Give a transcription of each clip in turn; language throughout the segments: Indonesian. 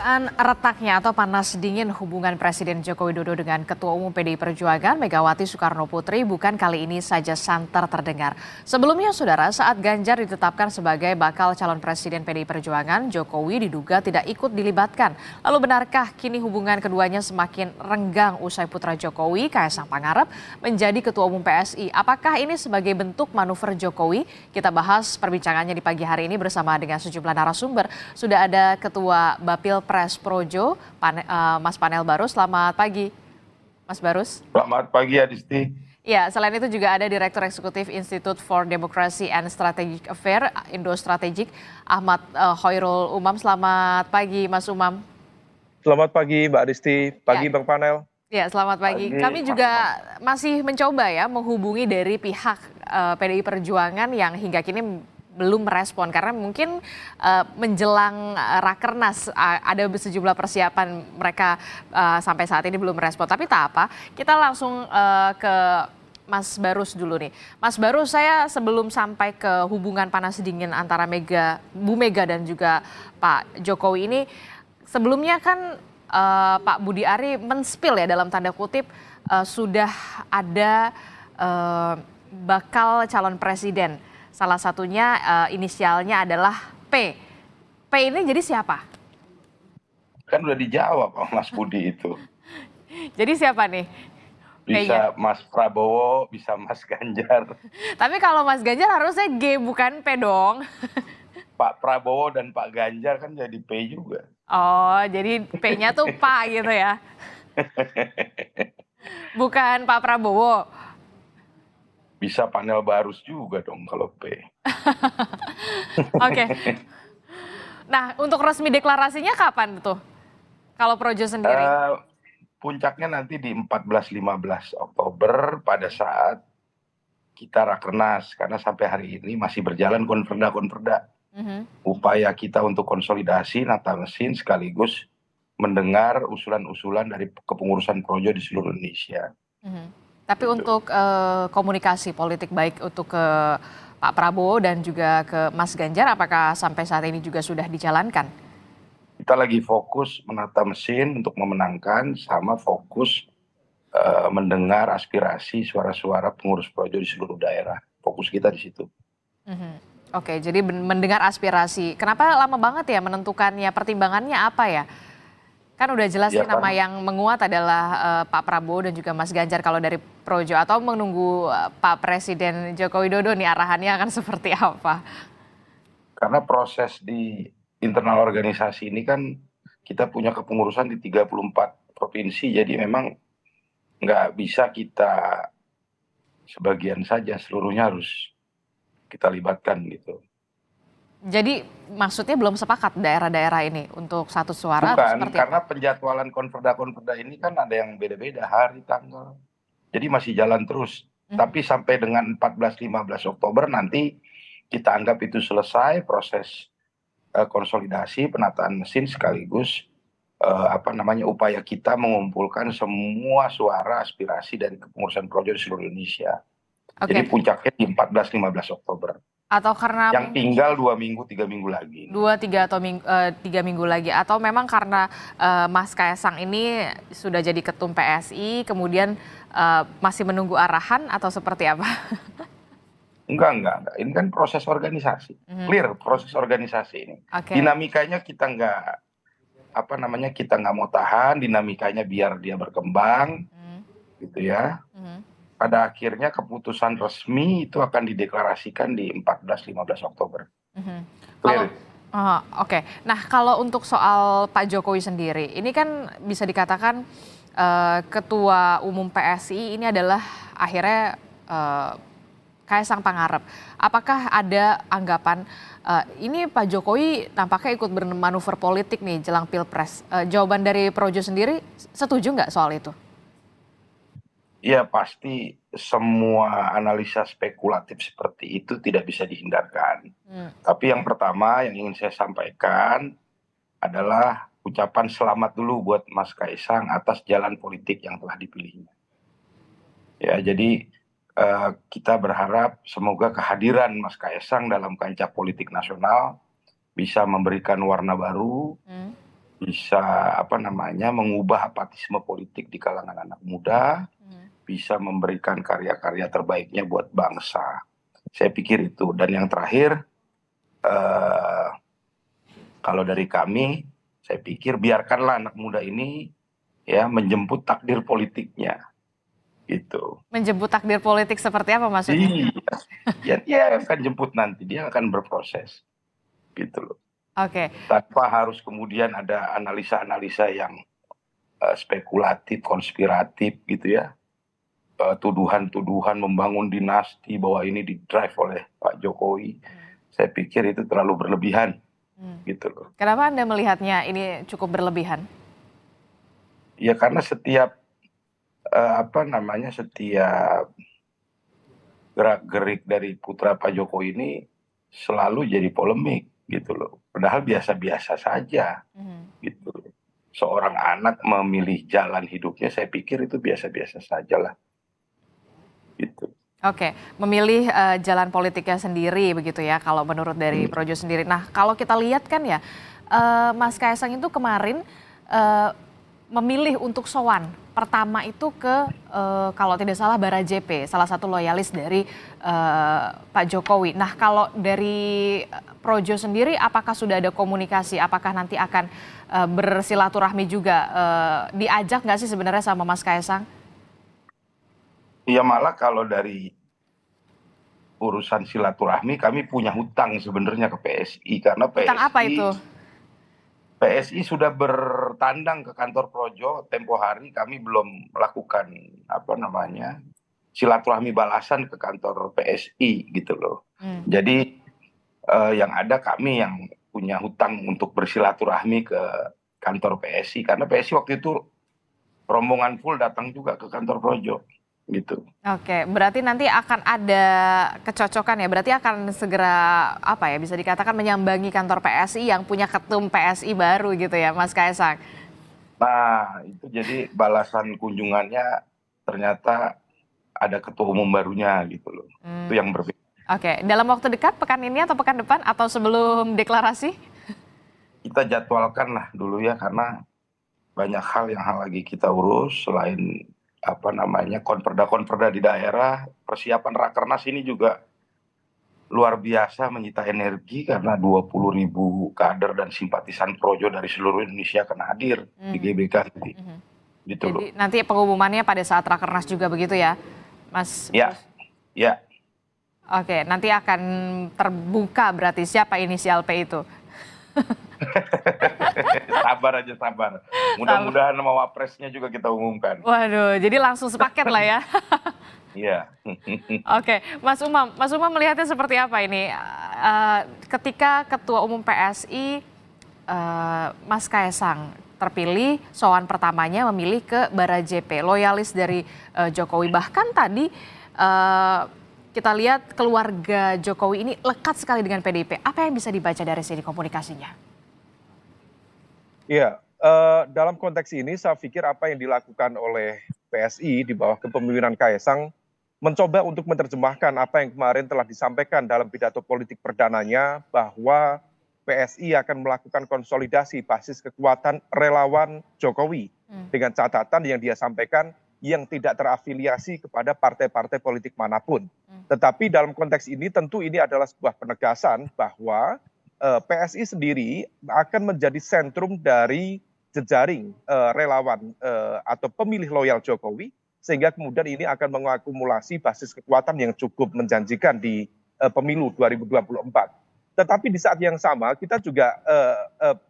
Dugaan retaknya atau panas dingin hubungan Presiden Joko Widodo dengan Ketua Umum PDI Perjuangan Megawati Soekarno Putri bukan kali ini saja santer terdengar. Sebelumnya, saudara, saat Ganjar ditetapkan sebagai bakal calon Presiden PDI Perjuangan, Jokowi diduga tidak ikut dilibatkan. Lalu benarkah kini hubungan keduanya semakin renggang usai putra Jokowi, Kaisang Pangarep, menjadi Ketua Umum PSI? Apakah ini sebagai bentuk manuver Jokowi? Kita bahas perbincangannya di pagi hari ini bersama dengan sejumlah narasumber. Sudah ada Ketua Pilpres Projo, Mas Panel Barus. Selamat pagi, Mas Barus. Selamat pagi, Adisti. Ya, selain itu juga ada Direktur Eksekutif Institute for Democracy and Strategic Affairs, Indo Strategik, Ahmad Khoirul Umam. Selamat pagi, Mas Umam. Selamat pagi, Mbak Adisti. Pagi, Bang Panel. Ya, selamat pagi. Kami juga masih mencoba ya menghubungi dari pihak PDI Perjuangan yang hingga kini belum merespon karena mungkin menjelang Rakernas ada sejumlah persiapan mereka sampai saat ini belum merespon. Tapi tak apa, kita langsung ke Mas Barus dulu nih. Mas Barus, saya sebelum sampai ke hubungan panas dingin antara Bu Mega dan juga Pak Jokowi ini, sebelumnya kan Pak Budi Ari menspil ya dalam tanda kutip sudah ada bakal calon presiden. Salah satunya inisialnya adalah P. P ini jadi siapa? Kan udah dijawab Mas Budi itu. Jadi siapa nih? Bisa Mas Prabowo, bisa Mas Ganjar. Tapi kalau Mas Ganjar harusnya G bukan P dong. Pak Prabowo dan Pak Ganjar kan jadi P juga. Oh, jadi P-nya tuh Pak gitu ya. Bukan Pak Prabowo. Bisa Panel Barus juga dong kalau P. Oke. Nah, untuk resmi deklarasinya kapan tuh? Kalau Projo sendiri? Puncaknya nanti di 14-15 Oktober pada saat kita Rakernas. Karena sampai hari ini masih berjalan konverda. Upaya kita untuk konsolidasi, nata mesin sekaligus mendengar usulan-usulan dari kepengurusan Projo di seluruh Indonesia. Tapi untuk komunikasi politik baik untuk ke Pak Prabowo dan juga ke Mas Ganjar, apakah sampai saat ini juga sudah dijalankan? Kita lagi fokus menata mesin untuk memenangkan, sama fokus mendengar aspirasi suara-suara pengurus Projo di seluruh daerah. Fokus kita di situ. Oke, jadi mendengar aspirasi. Kenapa lama banget ya menentukannya? Pertimbangannya apa ya? Kan udah jelas nih nama yang menguat adalah Pak Prabowo dan juga Mas Ganjar kalau dari Projo, atau menunggu Pak Presiden Joko Widodo nih arahannya akan seperti apa? Karena proses di internal organisasi ini kan kita punya kepengurusan di 34 provinsi, jadi memang nggak bisa kita sebagian saja, seluruhnya harus kita libatkan gitu. Jadi maksudnya belum sepakat daerah-daerah ini untuk satu suara? Bukan, karena penjadwalan konverda ini kan ada yang beda-beda hari, tanggal. Jadi masih jalan terus. Tapi sampai dengan 14-15 Oktober nanti kita anggap itu selesai proses konsolidasi, penataan mesin sekaligus upaya kita mengumpulkan semua suara aspirasi dari kepengurusan Projo di seluruh Indonesia. Jadi puncaknya di 14-15 Oktober. Atau karena yang tinggal 2 minggu 3 minggu lagi. 3 minggu lagi, atau memang karena Mas Kaisang ini sudah jadi ketum PSI, kemudian masih menunggu arahan atau seperti apa? Enggak. Ini kan proses organisasi. Clear proses organisasi ini. Dinamikanya kita kita nggak mau tahan, dinamikanya biar dia berkembang, gitu ya. Pada akhirnya keputusan resmi itu akan dideklarasikan di 14-15 Oktober. Nah, kalau untuk soal Pak Jokowi sendiri, ini kan bisa dikatakan Ketua Umum PSI ini adalah akhirnya Kaisang Pangarep. Apakah ada anggapan ini Pak Jokowi tampaknya ikut bermanuver politik nih jelang Pilpres? Jawaban dari Projo sendiri, setuju nggak soal itu? Ya, pasti semua analisa spekulatif seperti itu tidak bisa dihindarkan. Tapi yang pertama yang ingin saya sampaikan adalah ucapan selamat dulu buat Mas Kaisang atas jalan politik yang telah dipilihnya. Ya, jadi kita berharap semoga kehadiran Mas Kaisang dalam kancah politik nasional bisa memberikan warna baru, bisa mengubah apatisme politik di kalangan anak muda, bisa memberikan karya-karya terbaiknya buat bangsa. Saya pikir itu. Dan yang terakhir, eh, kalau dari kami, saya pikir biarkanlah anak muda ini ya menjemput takdir politiknya, gitu. Menjemput takdir politik seperti apa maksudnya? Iya, ya dia akan jemput nanti, dia akan berproses, gitu loh. Oke, Tanpa harus kemudian ada analisa-analisa yang spekulatif, konspiratif, gitu ya. Tuduhan-tuduhan membangun dinasti bahwa ini didrive oleh Pak Jokowi. Saya pikir itu terlalu berlebihan, gitu loh. kenapa Anda melihatnya ini cukup berlebihan? Ya karena setiap setiap gerak-gerik dari putra Pak Jokowi ini selalu jadi polemik, gitu loh. Padahal biasa-biasa saja, gitu loh. Seorang anak memilih jalan hidupnya, saya pikir itu biasa-biasa saja lah, gitu. Oke, memilih jalan politiknya sendiri begitu ya kalau menurut dari Projo sendiri. Nah, kalau kita lihat kan ya, Mas Kaisang itu kemarin memilih untuk sowan. Pertama itu ke kalau tidak salah Barajepe, salah satu loyalis dari Pak Jokowi. Nah, kalau dari Projo sendiri apakah sudah ada komunikasi? Apakah nanti akan bersilaturahmi juga? Diajak nggak sih sebenarnya sama Mas Kaisang? Ya malah kalau dari urusan silaturahmi kami punya hutang sebenarnya ke PSI, karena Tentang apa itu? PSI sudah bertandang ke kantor Projo tempo hari, kami belum melakukan silaturahmi balasan ke kantor PSI, gitu loh. Jadi yang ada kami yang punya hutang untuk bersilaturahmi ke kantor PSI, karena PSI waktu itu rombongan full datang juga ke kantor Projo, gitu. Oke, berarti nanti akan ada kecocokan ya. Berarti akan segera apa ya, bisa dikatakan menyambangi kantor PSI yang punya ketum PSI baru gitu ya, Mas Kaisang. Nah, itu jadi balasan kunjungannya ternyata ada ketua umum barunya, gitu loh. Itu yang berbeda. Oke, dalam waktu dekat pekan ini atau pekan depan atau sebelum deklarasi? Kita jadwalkan lah dulu ya, karena banyak hal yang lagi kita urus selain konperda-konperda di daerah. Persiapan Rakernas ini juga luar biasa menyita energi karena 20.000 kader dan simpatisan Projo dari seluruh Indonesia akan hadir di GBK nanti. Gitu loh. Jadi nanti pengumumannya pada saat Rakernas juga begitu ya, Mas? Ya, ya. Oke, nanti akan terbuka berarti siapa inisial P itu? Sabar aja, sabar. Mudah-mudahan nama wapresnya juga kita umumkan. Waduh, jadi langsung sepaket lah ya. Iya. Oke, Mas Umam melihatnya seperti apa ini? Ketika Ketua Umum PSI Mas Kaisang terpilih, sowan pertamanya memilih ke Barajepe, loyalis dari Jokowi. Bahkan tadi kita lihat keluarga Jokowi ini lekat sekali dengan PDIP. Apa yang bisa dibaca dari sini komunikasinya? Iya, dalam konteks ini saya pikir apa yang dilakukan oleh PSI di bawah kepemimpinan Kaisang mencoba untuk menerjemahkan apa yang kemarin telah disampaikan dalam pidato politik perdananya, bahwa PSI akan melakukan konsolidasi basis kekuatan relawan Jokowi dengan catatan yang dia sampaikan yang tidak terafiliasi kepada partai-partai politik manapun. Tetapi dalam konteks ini tentu ini adalah sebuah penegasan bahwa PSI sendiri akan menjadi sentrum dari jejaring relawan atau pemilih loyal Jokowi, sehingga kemudian ini akan mengakumulasi basis kekuatan yang cukup menjanjikan di pemilu 2024. Tetapi di saat yang sama kita juga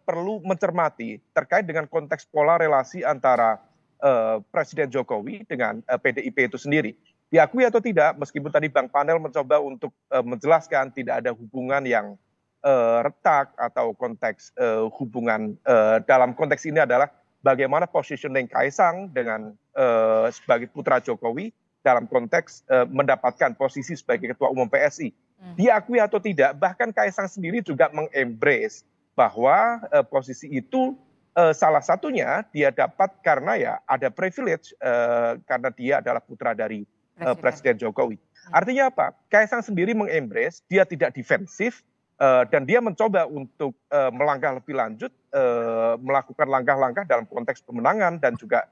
perlu mencermati terkait dengan konteks pola relasi antara Presiden Jokowi dengan PDIP itu sendiri. Diakui atau tidak, meskipun tadi Bang Panel mencoba untuk menjelaskan tidak ada hubungan yang retak atau konteks hubungan dalam konteks ini adalah bagaimana positioning Kaisang dengan sebagai putra Jokowi dalam konteks mendapatkan posisi sebagai ketua umum PSI. Diakui atau tidak, bahkan Kaisang sendiri juga mengembrace bahwa posisi itu salah satunya dia dapat karena ya ada privilege karena dia adalah putra dari Presiden Jokowi. Artinya apa? Kaisang sendiri mengembrace, dia tidak defensif, Dan dia mencoba untuk melangkah lebih lanjut, melakukan langkah-langkah dalam konteks pemenangan dan juga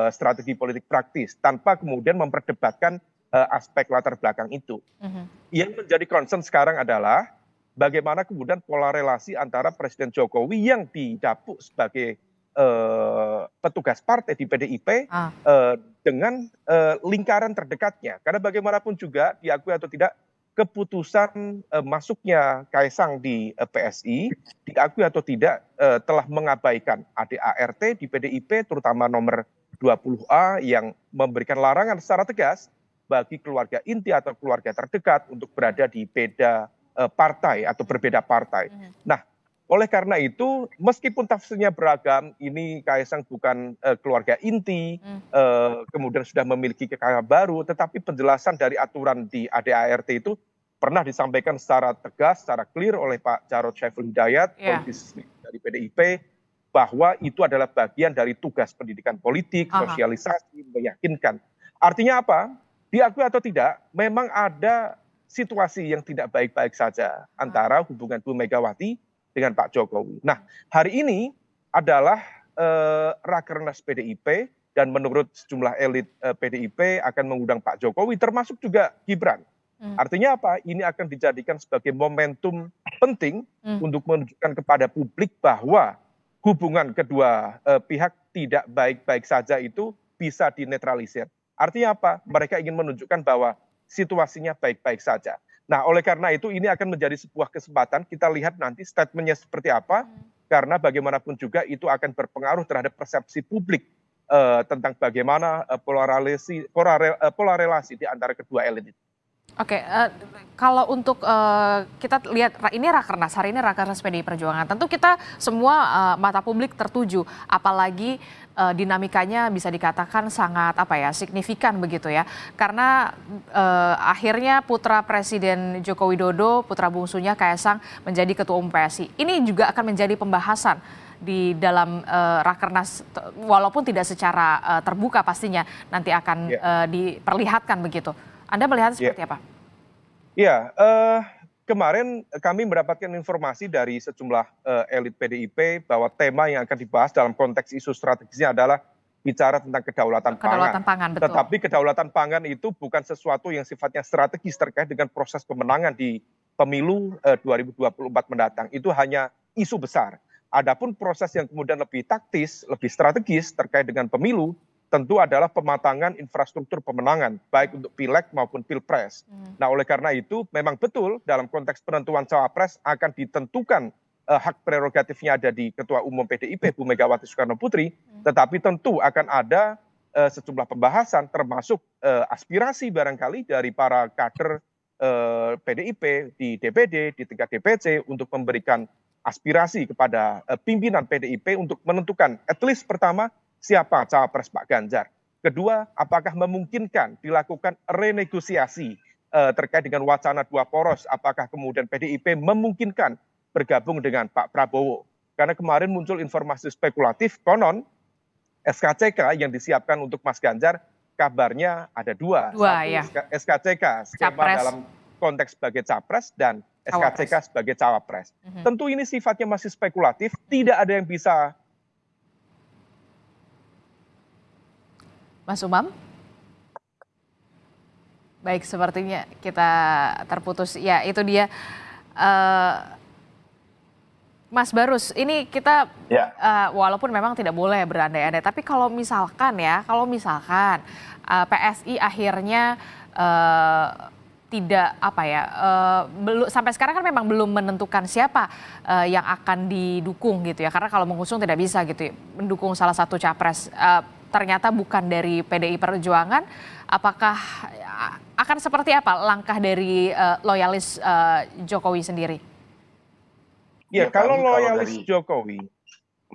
strategi politik praktis tanpa kemudian memperdebatkan aspek latar belakang itu. Yang menjadi concern sekarang adalah bagaimana kemudian pola relasi antara Presiden Jokowi yang didapuk sebagai petugas partai di PDIP dengan lingkaran terdekatnya. Karena bagaimanapun juga diakui atau tidak, keputusan masuknya Kaisang di PSI, diakui atau tidak, telah mengabaikan ADART di PDIP, terutama nomor 20A yang memberikan larangan secara tegas bagi keluarga inti atau keluarga terdekat untuk berada di beda partai atau berbeda partai. Nah, oleh karena itu, meskipun tafsirnya beragam, ini Kaisang bukan keluarga inti, kemudian sudah memiliki kekayaan baru, tetapi penjelasan dari aturan di ADART itu pernah disampaikan secara tegas, secara clear oleh Pak Jarod Saiful Hidayat, politisi dari PDIP, bahwa itu adalah bagian dari tugas pendidikan politik, sosialisasi, meyakinkan. Artinya apa? Diakui atau tidak, memang ada situasi yang tidak baik-baik saja antara hubungan Bu Megawati dengan Pak Jokowi. Nah, hari ini adalah Rakernas PDIP dan menurut sejumlah elit PDIP akan mengundang Pak Jokowi termasuk juga Gibran. Artinya apa? Ini akan dijadikan sebagai momentum penting untuk menunjukkan kepada publik bahwa hubungan kedua pihak tidak baik-baik saja itu bisa dinetralisir. Artinya apa? Mereka ingin menunjukkan bahwa situasinya baik-baik saja. Nah, oleh karena itu ini akan menjadi sebuah kesempatan, kita lihat nanti statementnya seperti apa, karena bagaimanapun juga itu akan berpengaruh terhadap persepsi publik tentang bagaimana pola relasi di antara kedua elit itu. Oke, kalau untuk kita lihat ini Rakernas, hari ini Rakernas PDI Perjuangan, tentu kita semua mata publik tertuju, apalagi dinamikanya bisa dikatakan sangat signifikan begitu ya, karena akhirnya putra Presiden Joko Widodo, putra bungsunya Kaisang menjadi Ketua Umum PSI. Ini juga akan menjadi pembahasan di dalam Rakernas, walaupun tidak secara terbuka pastinya nanti akan diperlihatkan begitu. Anda melihat seperti apa? Iya, kemarin kami mendapatkan informasi dari sejumlah elit PDIP bahwa tema yang akan dibahas dalam konteks isu strategisnya adalah bicara tentang kedaulatan pangan. Betul. Tetapi kedaulatan pangan itu bukan sesuatu yang sifatnya strategis terkait dengan proses pemenangan di pemilu 2024 mendatang. Itu hanya isu besar. Adapun proses yang kemudian lebih taktis, lebih strategis terkait dengan pemilu, tentu adalah pematangan infrastruktur pemenangan, baik untuk pileg maupun pilpres. Nah, oleh karena itu memang betul dalam konteks penentuan cawapres akan ditentukan hak prerogatifnya ada di Ketua Umum PDIP, Bu Megawati Soekarno Putri, tetapi tentu akan ada sejumlah pembahasan termasuk aspirasi barangkali dari para kader PDIP di DPD, di tingkat DPC untuk memberikan aspirasi kepada pimpinan PDIP untuk menentukan at least pertama, siapa cawapres Pak Ganjar. Kedua, apakah memungkinkan dilakukan renegosiasi terkait dengan wacana dua poros, apakah kemudian PDIP memungkinkan bergabung dengan Pak Prabowo. Karena kemarin muncul informasi spekulatif, konon SKCK yang disiapkan untuk Mas Ganjar, kabarnya ada dua. Satu SKCK, skema Capres dalam konteks sebagai capres, dan SKCK sebagai cawapres. Tentu ini sifatnya masih spekulatif, tidak ada yang bisa. Mas Umam? Baik, sepertinya kita terputus. Ya, itu dia. Mas Barus, ini kita walaupun memang tidak boleh berandai-andai, tapi kalau misalkan PSI akhirnya tidak belum sampai sekarang kan memang belum menentukan siapa yang akan didukung gitu ya, karena kalau mengusung tidak bisa gitu ya, mendukung salah satu capres. Ternyata bukan dari PDI Perjuangan, apakah akan seperti apa langkah dari loyalis Jokowi sendiri? Ya, kalau loyalis Jokowi,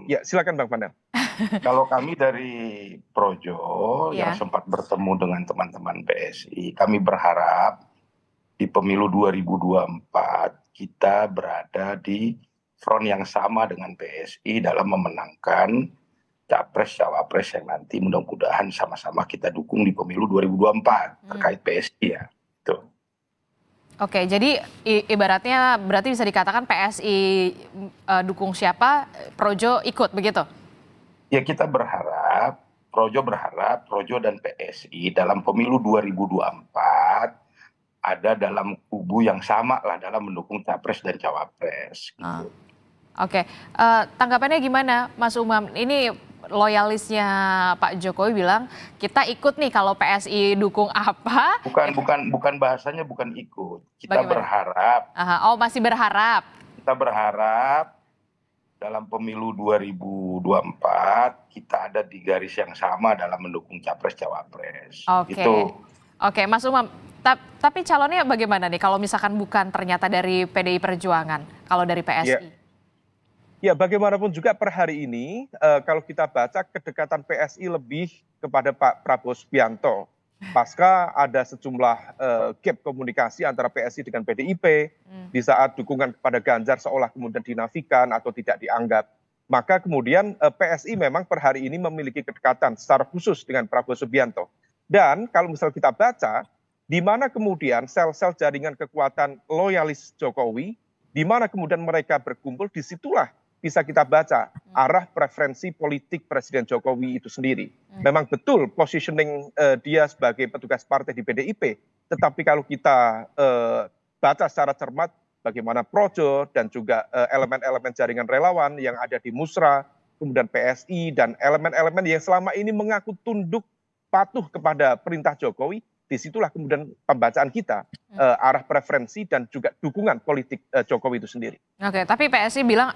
ya silakan Bang Panel. Kalau kami dari Projo yang sempat bertemu dengan teman-teman PSI, kami berharap di pemilu 2024 kita berada di front yang sama dengan PSI dalam memenangkan capres cawapres yang nanti mudah-mudahan sama-sama kita dukung di pemilu 2024 terkait PSI ya. Itu. Oke, jadi ibaratnya berarti bisa dikatakan PSI dukung siapa, Projo ikut begitu? Ya kita berharap Projo dan PSI dalam pemilu 2024 ada dalam kubu yang sama lah dalam mendukung capres dan cawapres Ah, gitu. Oke, tanggapannya gimana, Mas Umam? Ini loyalisnya Pak Jokowi bilang kita ikut nih kalau PSI dukung apa, Bukan bahasanya bukan ikut. bagaimana? Aha, oh masih berharap. Kita berharap dalam pemilu 2024 kita ada di garis yang sama dalam mendukung capres cawapres. Oke, Itu oke, Mas Umam. Tapi calonnya bagaimana nih kalau misalkan bukan ternyata dari PDI Perjuangan, kalau dari Ya, PSI? ya bagaimanapun juga per hari ini, kalau kita baca kedekatan PSI lebih kepada Pak Prabowo Subianto. Pasca ada sejumlah gap komunikasi antara PSI dengan PDIP, di saat dukungan kepada Ganjar seolah kemudian dinafikan atau tidak dianggap. Maka kemudian PSI memang per hari ini memiliki kedekatan secara khusus dengan Prabowo Subianto. Dan kalau misal kita baca, di mana kemudian sel-sel jaringan kekuatan loyalis Jokowi, di mana kemudian mereka berkumpul, disitulah bisa kita baca arah preferensi politik Presiden Jokowi itu sendiri. Memang betul positioning dia sebagai petugas partai di PDIP, tetapi kalau kita baca secara cermat bagaimana Projo dan juga elemen-elemen jaringan relawan yang ada di Musra, kemudian PSI dan elemen-elemen yang selama ini mengaku tunduk patuh kepada perintah Jokowi, disitulah kemudian pembacaan kita arah preferensi dan juga dukungan politik Jokowi itu sendiri. Oke, tapi PSI bilang,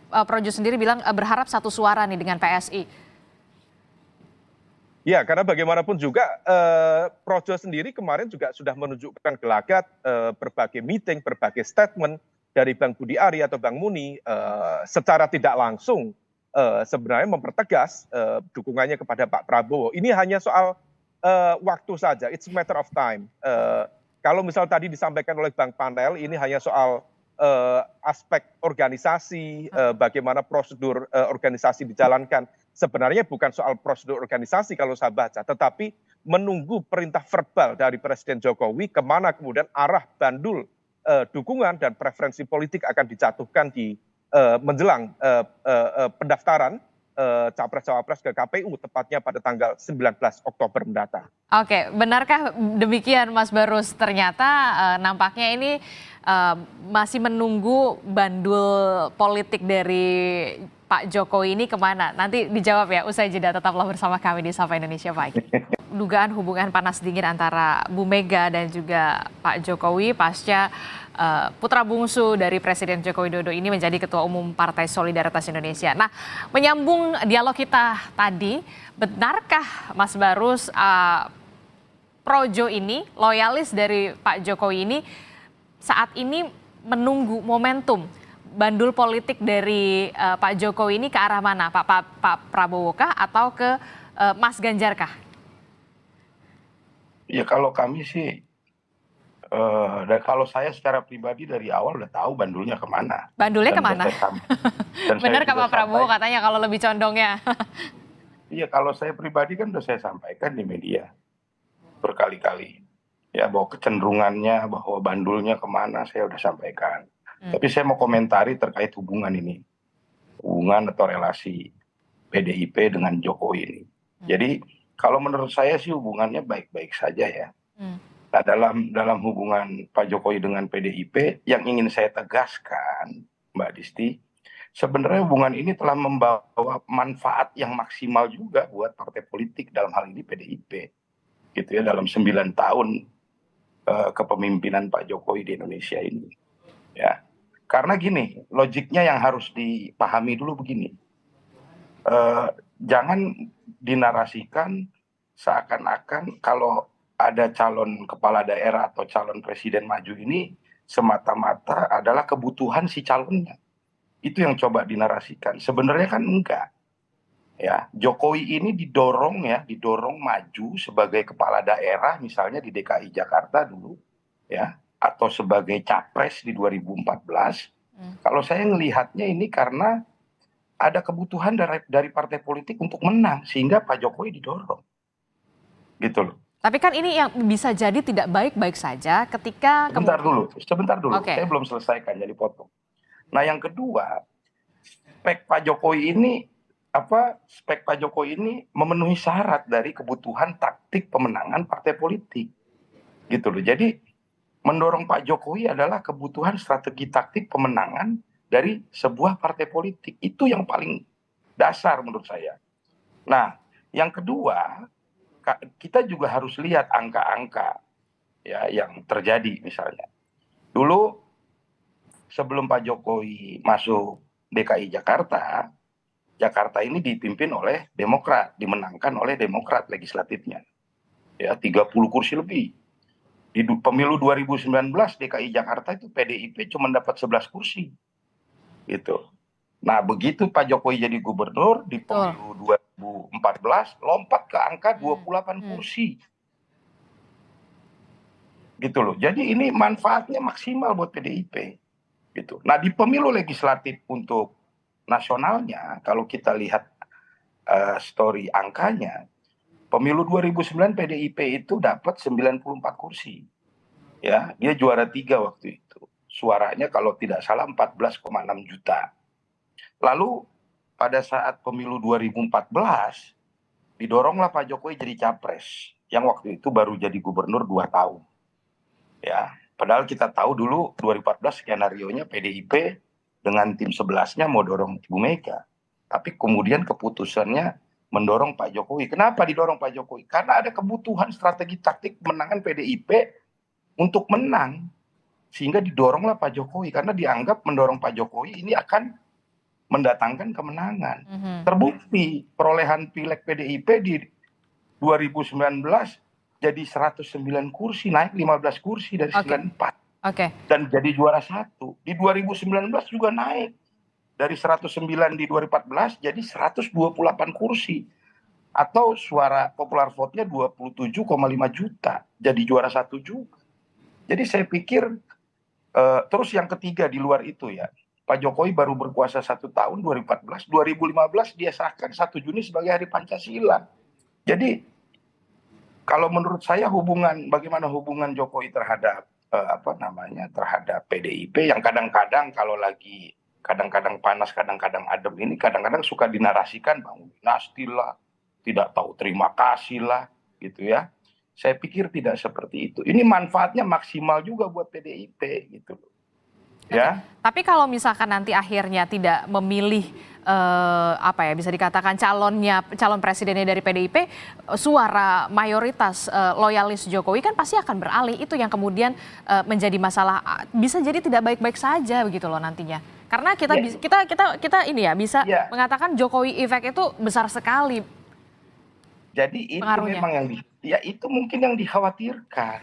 Projo sendiri bilang berharap satu suara nih dengan PSI. Ya, karena bagaimanapun juga Projo sendiri kemarin juga sudah menunjukkan gelagat berbagai meeting, berbagai statement dari Bang Budi Ari atau Bang Muni secara tidak langsung sebenarnya mempertegas dukungannya kepada Pak Prabowo. Ini hanya soal waktu saja, it's a matter of time. Kalau misal tadi disampaikan oleh Bang Panel, ini hanya soal aspek organisasi, bagaimana prosedur organisasi dijalankan. Sebenarnya bukan soal prosedur organisasi kalau saya baca, tetapi menunggu perintah verbal dari Presiden Jokowi kemana kemudian arah bandul dukungan dan preferensi politik akan dijatuhkan di menjelang pendaftaran capres-cawapres ke KPU tepatnya pada tanggal 19 Oktober mendatang. Oke, benarkah demikian Mas Barus? Ternyata nampaknya ini masih menunggu bandul politik dari Pak Jokowi ini kemana? Nanti dijawab ya, usai jeda. Tetaplah bersama kami di Sapa Indonesia Pagi. Dugaan hubungan panas dingin antara Bu Mega dan juga Pak Jokowi pasca putra bungsu dari Presiden Joko Widodo ini menjadi Ketua Umum Partai Solidaritas Indonesia. Nah, menyambung dialog kita tadi, benarkah Mas Barus Projo ini, loyalis dari Pak Jokowi ini, saat ini menunggu momentum bandul politik dari Pak Jokowi ini ke arah mana? Pak Prabowo kah atau ke Mas Ganjar kah? ya kalau kami sih dan kalau saya secara pribadi dari awal udah tahu bandulnya kemana. Bandulnya Dan kemana? saya Benar kah juga Pak Prabowo sampaikan. katanya kalau lebih condongnya? Iya, kalau saya pribadi kan udah saya sampaikan di media berkali-kali. Ya, bahwa kecenderungannya, bahwa bandulnya kemana, saya udah sampaikan. Tapi saya mau komentari terkait hubungan ini. Hubungan atau relasi PDIP dengan Jokowi ini. Jadi, kalau menurut saya sih hubungannya baik-baik saja ya. Nah, dalam hubungan Pak Jokowi dengan PDIP, yang ingin saya tegaskan, Mbak Disti, sebenarnya hubungan ini telah membawa manfaat yang maksimal juga buat partai politik, dalam hal ini PDIP. Gitu ya, dalam 9 tahun kepemimpinan Pak Jokowi di Indonesia ini. Ya, karena gini, logiknya yang harus dipahami dulu begini. Jangan dinarasikan seakan-akan kalau ada calon kepala daerah atau calon presiden maju ini semata-mata adalah kebutuhan si calonnya. Itu yang coba dinarasikan. Sebenarnya kan enggak. Ya, Jokowi ini didorong maju sebagai kepala daerah misalnya di DKI Jakarta dulu, ya, atau sebagai capres di 2014. Kalau saya melihatnya ini karena ada kebutuhan dari partai politik untuk menang sehingga Pak Jokowi didorong. Gitu loh. Tapi kan ini yang bisa jadi tidak baik-baik saja ketika Sebentar dulu, Oke. saya belum selesaikan jadi potong. Nah yang kedua, spek Pak Jokowi ini memenuhi syarat dari kebutuhan taktik pemenangan partai politik, gitu loh. Jadi mendorong Pak Jokowi adalah kebutuhan strategi taktik pemenangan dari sebuah partai politik. Itu yang paling dasar menurut saya. Nah, yang kedua, kita juga harus lihat angka-angka ya yang terjadi misalnya. Dulu sebelum Pak Jokowi masuk DKI Jakarta, Jakarta ini dipimpin oleh Demokrat, dimenangkan oleh Demokrat legislatifnya. Ya, 30 kursi lebih. Di pemilu 2019 DKI Jakarta itu PDIP cuma dapat 11 kursi. Gitu. Nah, begitu Pak Jokowi jadi gubernur di pemilu 2014 lompat ke angka 28 kursi. Gitu loh. Jadi ini manfaatnya maksimal buat PDIP. Gitu. Nah, di pemilu legislatif untuk nasionalnya kalau kita lihat story angkanya, pemilu 2009 PDIP itu dapat 94 kursi. Ya, dia juara 3 waktu itu. Suaranya kalau tidak salah 14,6 juta. Lalu pada saat pemilu 2014 didoronglah Pak Jokowi jadi capres yang waktu itu baru jadi gubernur 2 tahun. Ya, padahal kita tahu dulu 2014 skenarionya PDIP dengan tim 11-nya mau dorong Ibu Mega. Tapi kemudian keputusannya mendorong Pak Jokowi. Kenapa didorong Pak Jokowi? Karena ada kebutuhan strategi taktik kemenangan PDIP untuk menang. Sehingga didoronglah Pak Jokowi. Karena dianggap mendorong Pak Jokowi ini akan mendatangkan kemenangan. Terbukti perolehan pileg PDIP di 2019 jadi 109 kursi, naik 15 kursi dari 94. Dan jadi juara 1. Di 2019 juga naik. Dari 109 di 2014 jadi 128 kursi. Atau suara popular vote-nya 27,5 juta. Jadi juara 1 juga. Jadi saya pikir, terus yang ketiga di luar itu ya, Pak Jokowi baru berkuasa 1 tahun 2014, 2015 dia sahkan 1 Juni sebagai Hari Pancasila. Jadi kalau menurut saya bagaimana hubungan Jokowi terhadap terhadap PDIP yang kadang-kadang kalau lagi kadang-kadang panas, kadang-kadang adem ini kadang-kadang suka dinarasikan Bang dinasti lah, tidak tahu terima kasih lah, gitu ya. Saya pikir tidak seperti itu. Ini manfaatnya maksimal juga buat PDIP gitu loh. Ya. Tapi kalau misalkan nanti akhirnya tidak memilih bisa dikatakan calon presidennya dari PDIP, suara mayoritas loyalis Jokowi kan pasti akan beralih. Itu yang kemudian menjadi masalah, bisa jadi tidak baik-baik saja begitu loh nantinya. Karena kita bisa mengatakan Jokowi effect itu besar sekali. Jadi itu pengaruhnya memang itu mungkin yang dikhawatirkan.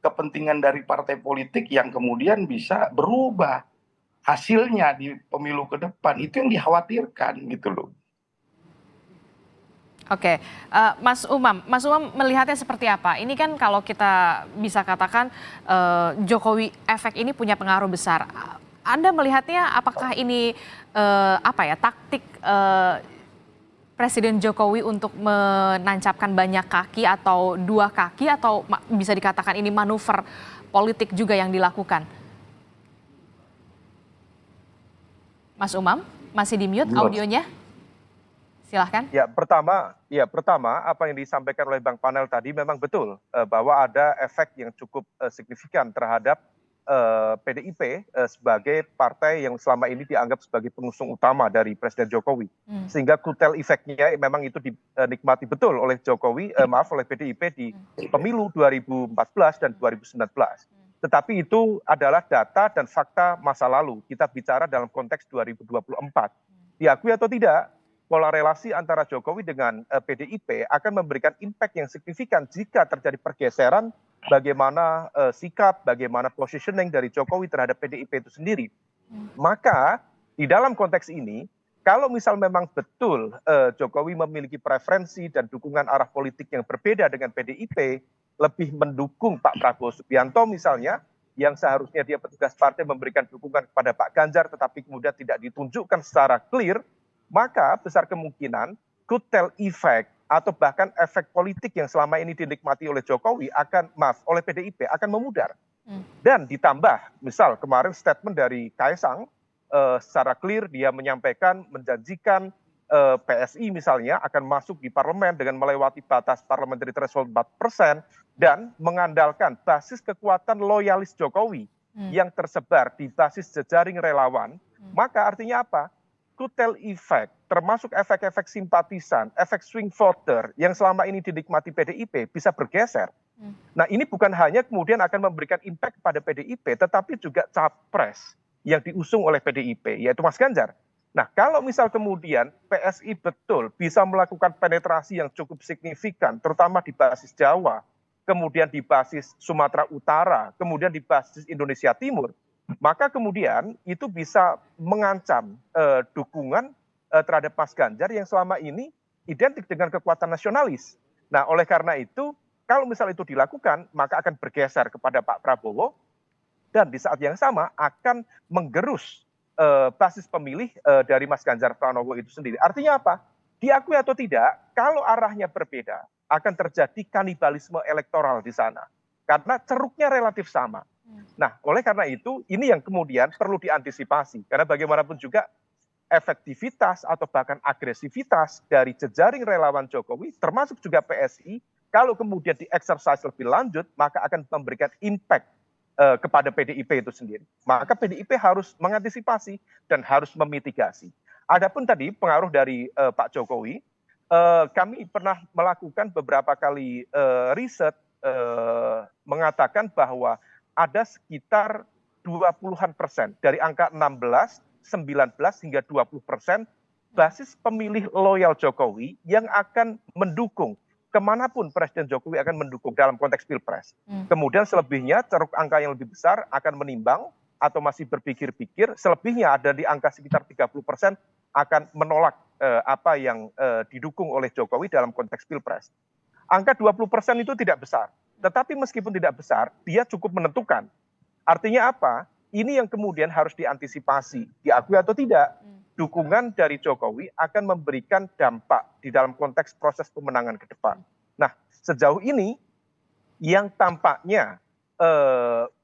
Kepentingan dari partai politik yang kemudian bisa berubah hasilnya di pemilu ke depan, itu yang dikhawatirkan gitu loh. Oke, Mas Umam melihatnya seperti apa? Ini kan kalau kita bisa katakan Jokowi efek ini punya pengaruh besar. Anda melihatnya apakah ini taktik Presiden Jokowi untuk menancapkan banyak kaki atau 2 kaki, atau bisa dikatakan ini manuver politik juga yang dilakukan? Mas Umam, masih di mute audionya? Silahkan. Ya, pertama apa yang disampaikan oleh Bang Panel tadi memang betul bahwa ada efek yang cukup signifikan terhadap PDIP sebagai partai yang selama ini dianggap sebagai pengusung utama dari Presiden Jokowi. Sehingga kutel efeknya memang itu dinikmati betul oleh oleh PDIP di pemilu 2014 dan 2019. Tetapi itu adalah data dan fakta masa lalu. Kita bicara dalam konteks 2024. Diakui atau tidak, pola relasi antara Jokowi dengan PDIP akan memberikan impact yang signifikan jika terjadi pergeseran bagaimana sikap, bagaimana positioning dari Jokowi terhadap PDIP itu sendiri. Maka di dalam konteks ini, kalau misal memang betul Jokowi memiliki preferensi dan dukungan arah politik yang berbeda dengan PDIP, lebih mendukung Pak Prabowo Subianto misalnya, yang seharusnya dia petugas partai memberikan dukungan kepada Pak Ganjar, tetapi kemudian tidak ditunjukkan secara clear, maka besar kemungkinan kutel efek atau bahkan efek politik yang selama ini dinikmati oleh Jokowi oleh PDIP akan memudar. Dan ditambah, misal kemarin statement dari Kaisang secara clear dia menyampaikan, menjanjikan PSI misalnya akan masuk di parlemen dengan melewati batas parliamentary threshold 4% dan mengandalkan basis kekuatan loyalis Jokowi yang tersebar di basis jejaring relawan, maka artinya apa? Kutel efek, termasuk efek-efek simpatisan, efek swing voter yang selama ini dinikmati PDIP bisa bergeser. Nah, ini bukan hanya kemudian akan memberikan impact pada PDIP, tetapi juga capres yang diusung oleh PDIP, yaitu Mas Ganjar. Nah, kalau misal kemudian PSI betul bisa melakukan penetrasi yang cukup signifikan, terutama di basis Jawa, kemudian di basis Sumatera Utara, kemudian di basis Indonesia Timur, maka kemudian itu bisa mengancam dukungan terhadap Mas Ganjar yang selama ini identik dengan kekuatan nasionalis. Nah, oleh karena itu, kalau misal itu dilakukan, maka akan bergeser kepada Pak Prabowo dan di saat yang sama akan menggerus basis pemilih dari Mas Ganjar Pranowo itu sendiri. Artinya apa? Diakui atau tidak, kalau arahnya berbeda, akan terjadi kanibalisme elektoral di sana. Karena ceruknya relatif sama. Nah, oleh karena itu, ini yang kemudian perlu diantisipasi. Karena bagaimanapun juga efektivitas atau bahkan agresivitas dari jejaring relawan Jokowi, termasuk juga PSI, kalau kemudian di-exercise lebih lanjut, maka akan memberikan impact kepada PDIP itu sendiri. Maka PDIP harus mengantisipasi dan harus memitigasi. Adapun tadi pengaruh dari Pak Jokowi, kami pernah melakukan beberapa kali riset mengatakan bahwa ada sekitar 20% dari angka 16, 19 hingga 20% basis pemilih loyal Jokowi yang akan mendukung kemanapun Presiden Jokowi akan mendukung dalam konteks Pilpres. Kemudian selebihnya ceruk angka yang lebih besar akan menimbang atau masih berpikir-pikir, selebihnya ada di angka sekitar 30% akan menolak apa yang didukung oleh Jokowi dalam konteks Pilpres. Angka 20% itu tidak besar, tetapi meskipun tidak besar, dia cukup menentukan. Artinya apa? Ini yang kemudian harus diantisipasi, diakui atau tidak. Dukungan dari Jokowi akan memberikan dampak di dalam konteks proses pemenangan ke depan. Nah, sejauh ini yang tampaknya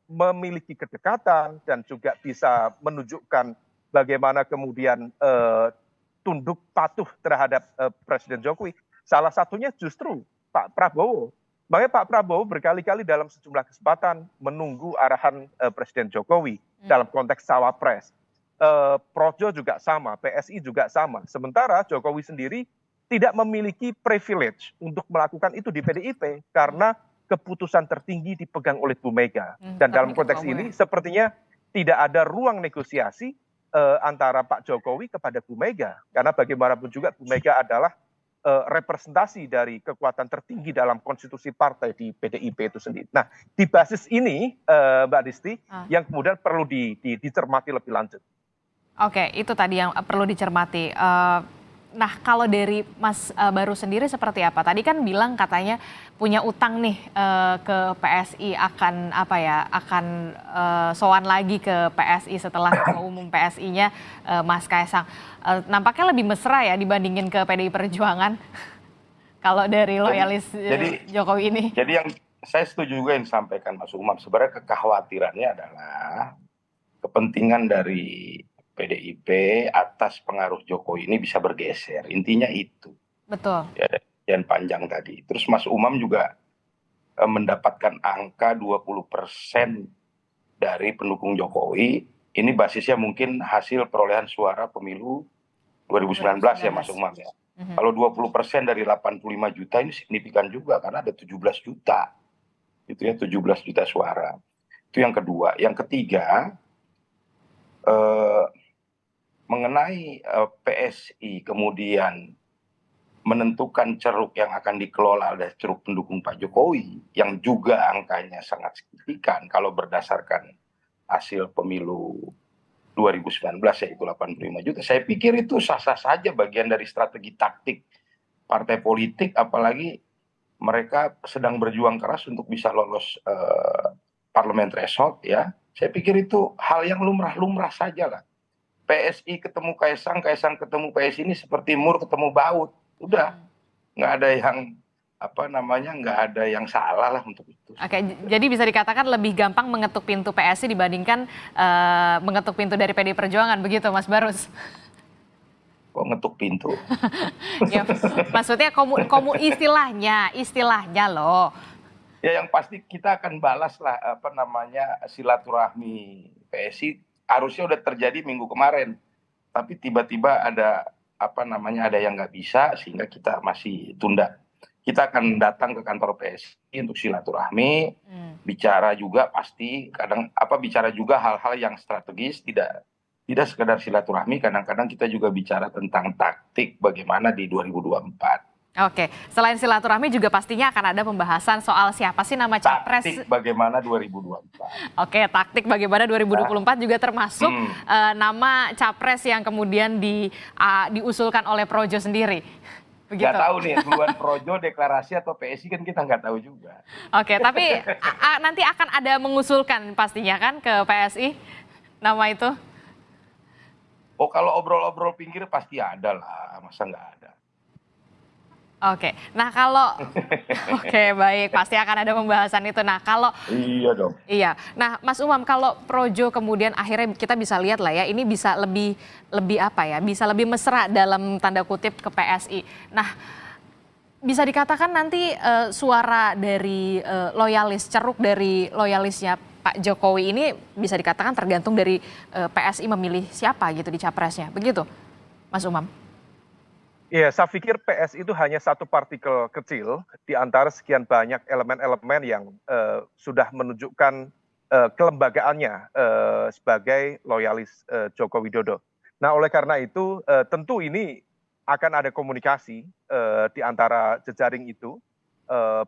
memiliki kedekatan dan juga bisa menunjukkan bagaimana kemudian tunduk patuh terhadap Presiden Jokowi, salah satunya justru Pak Prabowo. Makanya Pak Prabowo berkali-kali dalam sejumlah kesempatan menunggu arahan Presiden Jokowi dalam konteks cawapres. Projo juga sama, PSI juga sama. Sementara Jokowi sendiri tidak memiliki privilege untuk melakukan itu di PDIP karena keputusan tertinggi dipegang oleh Bu Mega. Dan dalam konteks ini sepertinya tidak ada ruang negosiasi antara Pak Jokowi kepada Bu Mega. Karena bagaimanapun juga Bu Mega adalah representasi dari kekuatan tertinggi dalam konstitusi partai di PDIP itu sendiri. Nah, di basis ini Mbak Disti, yang kemudian perlu dicermati lebih lanjut. Oke, itu tadi yang perlu dicermati. Nah, kalau dari Mas Baru sendiri seperti apa? Tadi kan bilang katanya punya utang nih ke PSI, akan apa ya? Akan sowan lagi ke PSI setelah Ketua Umum PSI-nya Mas Kaisang. Nampaknya lebih mesra ya dibandingin ke PDI Perjuangan. Kalau dari loyalis Jokowi ini. Jadi yang saya setuju juga yang disampaikan Mas Umam. Sebenarnya kekhawatirannya adalah kepentingan dari PDIP atas pengaruh Jokowi ini bisa bergeser. Intinya itu. Betul. Ya, dan panjang tadi. Terus Mas Umam juga mendapatkan angka 20% dari pendukung Jokowi. Ini basisnya mungkin hasil perolehan suara pemilu 2019 ya Mas Umam ya. Kalau 20% dari 85 juta ini signifikan juga karena ada 17 juta. Itu ya 17 juta suara. Itu yang kedua. Yang ketiga, mengenai PSI kemudian menentukan ceruk yang akan dikelola oleh ceruk pendukung Pak Jokowi yang juga angkanya sangat signifikan kalau berdasarkan hasil pemilu 2019 yaitu 85 juta. Saya pikir itu sah-sah saja bagian dari strategi taktik partai politik, apalagi mereka sedang berjuang keras untuk bisa lolos parliament threshold ya. Saya pikir itu hal yang lumrah-lumrah saja lah. PSI ketemu Kaisang, Kaisang ketemu PSI ini seperti Mur ketemu Baut. Udah, nggak ada yang nggak ada yang salah lah untuk itu. Oke, jadi bisa dikatakan lebih gampang mengetuk pintu PSI dibandingkan mengetuk pintu dari PDI Perjuangan, begitu Mas Barus? Kok ngetuk pintu? Ya, maksudnya istilahnya loh. Ya yang pasti kita akan balas lah silaturahmi PSI harusnya udah terjadi minggu kemarin, tapi tiba-tiba ada ada yang nggak bisa sehingga kita masih tunda. Kita akan datang ke kantor PSI untuk silaturahmi, bicara juga pasti bicara juga hal-hal yang strategis, tidak sekedar silaturahmi, kadang-kadang kita juga bicara tentang taktik bagaimana di 2024. Oke, selain silaturahmi juga pastinya akan ada pembahasan soal siapa sih nama capres. Taktik bagaimana 2024. Oke, taktik bagaimana 2024 juga termasuk nama capres yang kemudian diusulkan oleh Projo sendiri. Begitu. Nggak tahu nih, duluan Projo deklarasi atau PSI kan kita nggak tahu juga. Oke, tapi nanti akan ada mengusulkan pastinya kan ke PSI nama itu? Oh, kalau obrol-obrol pinggir pasti ada lah, masa nggak ada. Oke, nah kalau oke baik, pasti akan ada pembahasan itu. Nah kalau iya dong. Iya, nah Mas Umam, kalau Projo kemudian akhirnya kita bisa lihat lah ya, ini bisa lebih bisa lebih mesra dalam tanda kutip ke PSI. Nah bisa dikatakan nanti suara dari ceruk dari loyalisnya Pak Jokowi ini bisa dikatakan tergantung dari PSI memilih siapa gitu di capresnya, begitu Mas Umam? Iya, saya pikir PSI itu hanya satu partikel kecil di antara sekian banyak elemen-elemen yang sudah menunjukkan kelembagaannya sebagai loyalis Joko Widodo. Nah, oleh karena itu tentu ini akan ada komunikasi di antara jejaring itu,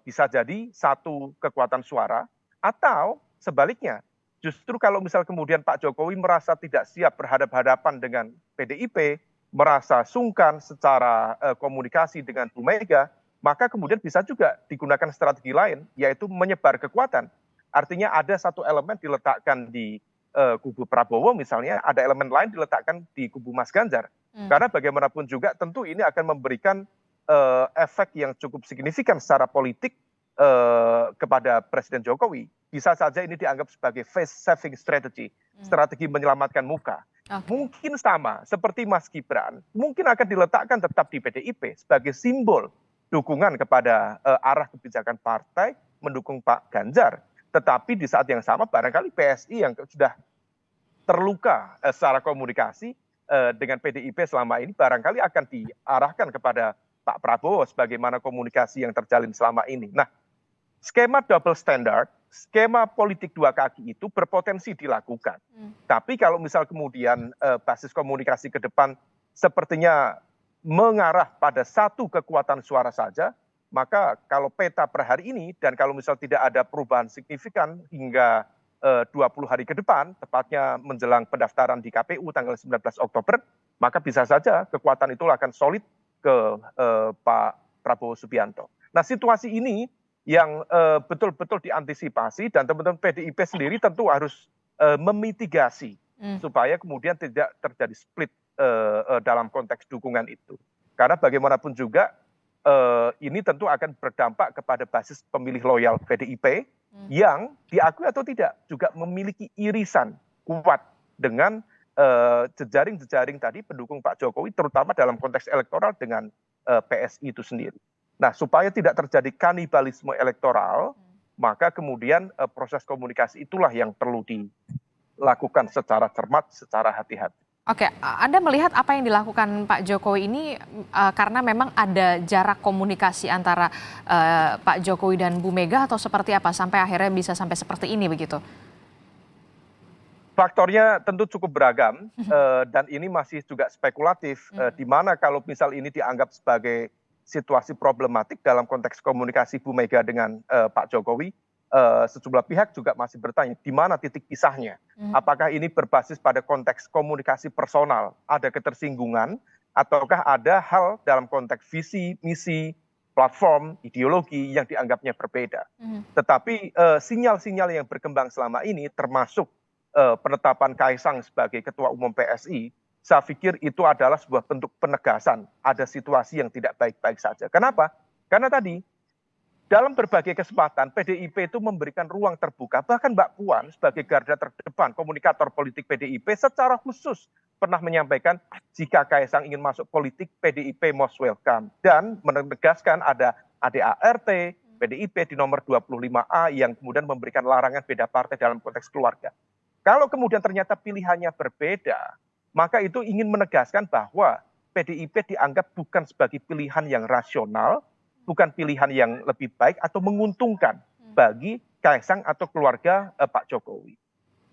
bisa jadi satu kekuatan suara atau sebaliknya. Justru kalau misal kemudian Pak Jokowi merasa tidak siap berhadapan-hadapan dengan PDIP, merasa sungkan secara komunikasi dengan Bu Mega, maka kemudian bisa juga digunakan strategi lain, yaitu menyebar kekuatan. Artinya ada satu elemen diletakkan di kubu Prabowo misalnya, ada elemen lain diletakkan di kubu Mas Ganjar. Karena bagaimanapun juga tentu ini akan memberikan efek yang cukup signifikan secara politik kepada Presiden Jokowi. Bisa saja ini dianggap sebagai face saving strategy, strategi menyelamatkan muka. Mungkin sama seperti Mas Gibran, mungkin akan diletakkan tetap di PDIP sebagai simbol dukungan kepada arah kebijakan partai mendukung Pak Ganjar. Tetapi di saat yang sama barangkali PSI yang sudah terluka secara komunikasi dengan PDIP selama ini barangkali akan diarahkan kepada Pak Prabowo sebagaimana komunikasi yang terjalin selama ini. Nah, skema double standard, skema politik dua kaki itu berpotensi dilakukan. Tapi kalau misal kemudian basis komunikasi ke depan sepertinya mengarah pada satu kekuatan suara saja, maka kalau peta per hari ini dan kalau misal tidak ada perubahan signifikan hingga 20 hari ke depan, tepatnya menjelang pendaftaran di KPU tanggal 19 Oktober, maka bisa saja kekuatan itu akan solid ke Pak Prabowo Subianto. Nah, situasi ini yang betul-betul diantisipasi dan teman-teman PDIP sendiri tentu harus memitigasi supaya kemudian tidak terjadi split dalam konteks dukungan itu. Karena bagaimanapun juga ini tentu akan berdampak kepada basis pemilih loyal PDIP yang diakui atau tidak juga memiliki irisan kuat dengan jejaring-jejaring tadi pendukung Pak Jokowi terutama dalam konteks elektoral dengan PSI itu sendiri. Nah, supaya tidak terjadi kanibalisme elektoral, maka kemudian proses komunikasi itulah yang perlu dilakukan secara cermat, secara hati-hati. Oke, Anda melihat apa yang dilakukan Pak Jokowi ini karena memang ada jarak komunikasi antara Pak Jokowi dan Bu Mega atau seperti apa sampai akhirnya bisa sampai seperti ini begitu? Faktornya tentu cukup beragam dan ini masih juga spekulatif, di mana kalau misal ini dianggap sebagai situasi problematik dalam konteks komunikasi Bu Mega dengan Pak Jokowi, sejumlah pihak juga masih bertanya di mana titik pisahnya. Apakah ini berbasis pada konteks komunikasi personal, ada ketersinggungan, ataukah ada hal dalam konteks visi, misi, platform, ideologi yang dianggapnya berbeda. Tetapi sinyal-sinyal yang berkembang selama ini termasuk penetapan Kaisang sebagai Ketua Umum PSI, saya pikir itu adalah sebuah bentuk penegasan ada situasi yang tidak baik-baik saja. Kenapa? Karena tadi dalam berbagai kesempatan PDIP itu memberikan ruang terbuka, bahkan Mbak Puan sebagai garda terdepan komunikator politik PDIP secara khusus pernah menyampaikan jika Kaisang ingin masuk politik PDIP most welcome, dan menegaskan ada ADART PDIP di nomor 25A yang kemudian memberikan larangan beda partai dalam konteks keluarga. Kalau kemudian ternyata pilihannya berbeda, maka itu ingin menegaskan bahwa PDIP dianggap bukan sebagai pilihan yang rasional, bukan pilihan yang lebih baik atau menguntungkan bagi Kaisang atau keluarga Pak Jokowi.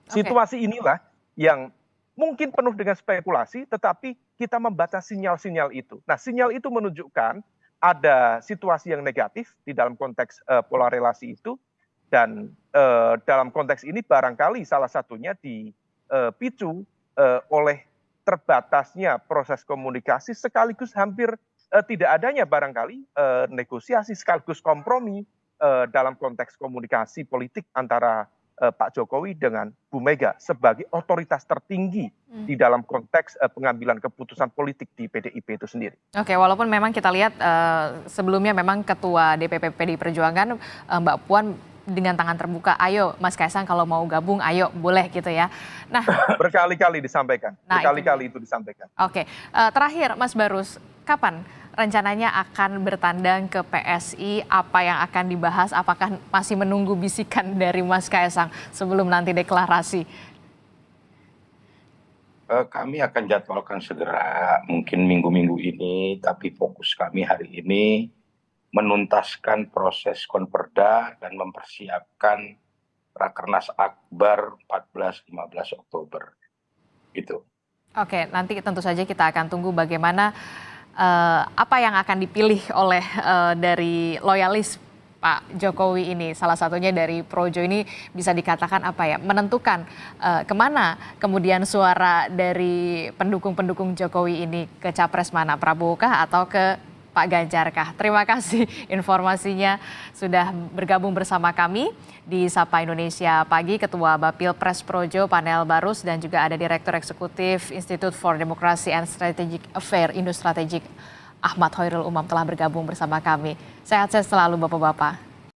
Situasi inilah yang mungkin penuh dengan spekulasi, tetapi kita membaca sinyal-sinyal itu. Nah, sinyal itu menunjukkan ada situasi yang negatif di dalam konteks pola relasi itu, dan dalam konteks ini barangkali salah satunya dipicu oleh terbatasnya proses komunikasi sekaligus hampir tidak adanya barangkali negosiasi sekaligus kompromi dalam konteks komunikasi politik antara Pak Jokowi dengan Bu Mega sebagai otoritas tertinggi di dalam konteks pengambilan keputusan politik di PDIP itu sendiri. Oke, walaupun memang kita lihat sebelumnya memang Ketua DPP PDI Perjuangan Mbak Puan dengan tangan terbuka, ayo Mas Kaisang kalau mau gabung, ayo boleh gitu ya. Nah, berkali-kali disampaikan, berkali-kali itu disampaikan. Oke, terakhir Mas Barus, kapan rencananya akan bertandang ke PSI? Apa yang akan dibahas? Apakah masih menunggu bisikan dari Mas Kaisang sebelum nanti deklarasi? Kami akan jadwalkan segera, mungkin minggu-minggu ini, tapi fokus kami hari ini menuntaskan proses konperda dan mempersiapkan Rakernas Akbar 14-15 Oktober. Gitu. Oke, nanti tentu saja kita akan tunggu bagaimana apa yang akan dipilih oleh dari loyalis Pak Jokowi ini. Salah satunya dari Projo ini bisa dikatakan apa ya, menentukan kemana kemudian suara dari pendukung-pendukung Jokowi ini, ke capres mana, Prabowo kah atau ke Pak Ganjar kah? Terima kasih informasinya sudah bergabung bersama kami di Sapa Indonesia Pagi, Ketua Bapil Pres Projo Panel Barus, dan juga ada Direktur Eksekutif Institute for Democracy and Strategic Affairs Indo Strategik Ahmad Hoirul Umam telah bergabung bersama kami. Sehat-sehat selalu Bapak-Bapak.